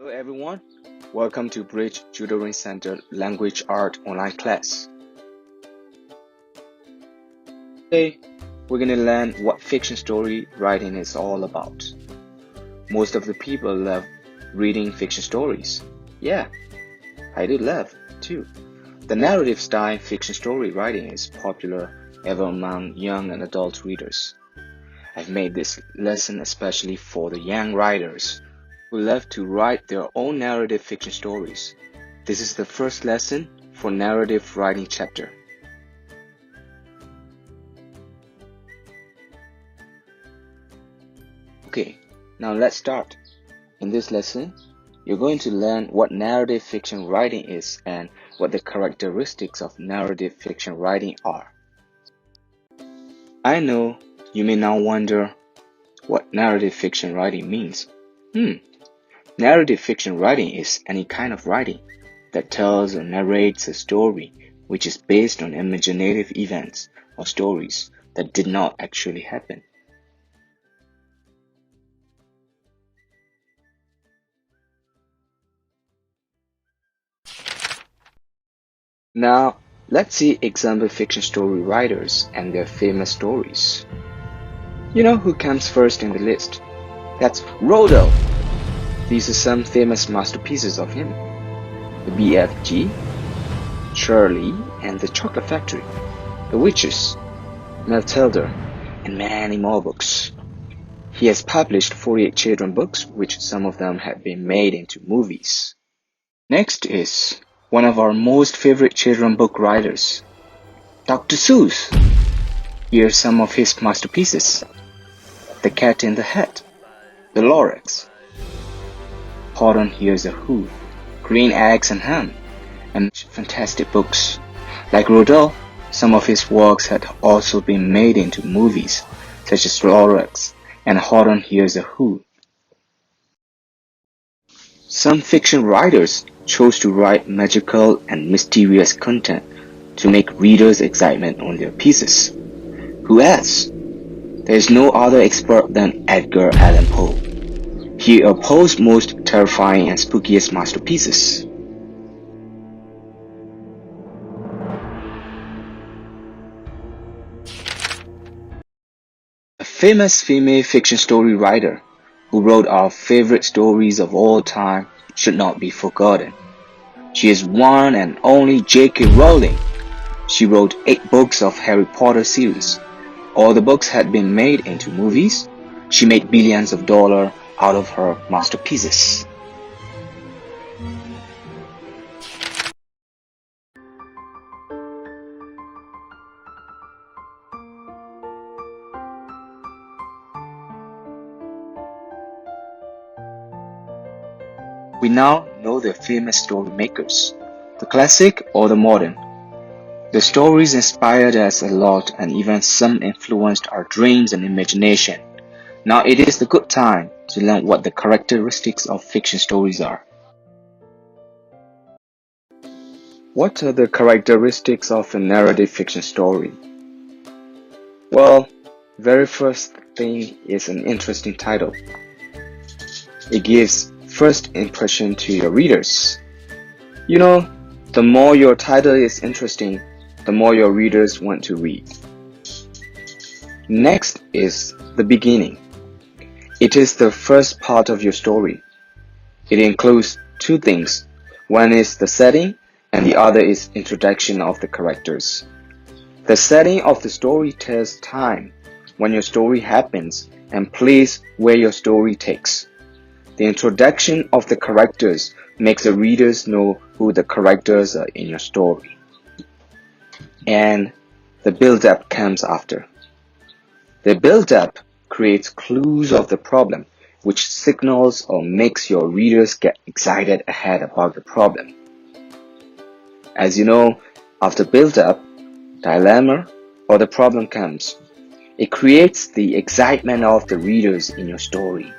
Hello everyone, welcome to Bridge Tutoring Center Language Art online class. Today, we're going to learn what fiction story writing is all about. Most of the people love reading fiction stories. Yeah, I do love too. The narrative style fiction story writing is popular ever among young and adult readers. I've made this lesson especially for the young writers who love to write their own narrative fiction stories. This is the first lesson for narrative writing chapter. Okay, now let's start. In this lesson, you're going to learn what narrative fiction writing is and what the characteristics of narrative fiction writing are. I know you may now wonder what narrative fiction writing means. Narrative fiction writing is any kind of writing that tells or narrates a story which is based on imaginative events or stories that did not actually happen. Now, let's see example fiction story writers and their famous stories. You know who comes first in the list? That's Roald Dahl. These are some famous masterpieces of him. The BFG, Shirley and the Chocolate Factory, The Witches, Matilda, and many more books. He has published 48 children books, which some of them have been made into movies. Next is one of our most favorite children book writers, Dr. Seuss. Here are some of his masterpieces: The Cat in the Hat, The Lorax, Pardon Here's a Who, Green Eggs and Ham, and fantastic books. Like Roald Dahl, some of his works had also been made into movies, such as Lorax and Pardon Here's a Who. Some fiction writers chose to write magical and mysterious content to make readers' excitement on their pieces. Who else? There is no other expert than Edgar Allan Poe. Here are Poe's most terrifying and spookiest masterpieces. A famous female fiction story writer who wrote our favorite stories of all time should not be forgotten. She is one and only J.K. Rowling. She wrote 8 books of Harry Potter series. All the books had been made into movies. She made billions of dollars out of her masterpieces. We now know the famous story makers, the classic or the modern. The stories inspired us a lot and even some influenced our dreams and imagination. Now it is the good time to learn what the characteristics of fiction stories are. What are the characteristics of a narrative fiction story? Well, very first thing is an interesting title. It gives first impression to your readers. You know, the more your title is interesting, the more your readers want to read. Next is the beginning. It is the first part of your story. It includes 2 things. One is the setting and the other is introduction of the characters. The setting of the story tells time, when your story happens, and place where your story takes. The introduction of the characters makes the readers know who the characters are in your story. And the build-up comes after. The build-up creates clues of the problem, which signals or makes your readers get excited ahead about the problem. As you know, after build-up, dilemma or the problem comes. It creates the excitement of the readers in your story.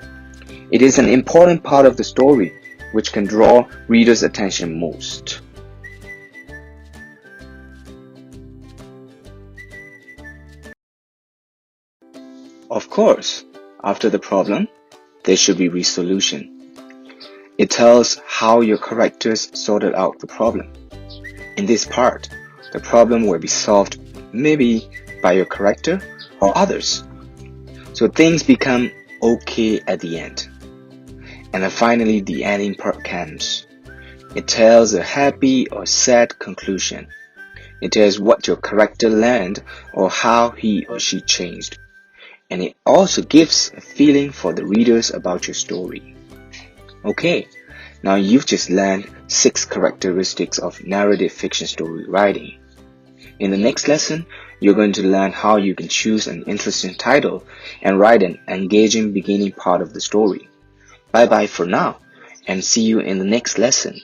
It is an important part of the story which can draw readers' attention most. Of course, after the problem, there should be resolution. It tells how your characters sorted out the problem. In this part, the problem will be solved maybe by your character or others. So things become okay at the end. And then finally, the ending part comes. It tells a happy or sad conclusion. It tells what your character learned or how he or she changed. And it also gives a feeling for the readers about your story. Okay, now you've just learned 6 characteristics of narrative fiction story writing. In the next lesson, you're going to learn how you can choose an interesting title and write an engaging beginning part of the story. Bye bye for now, and see you in the next lesson.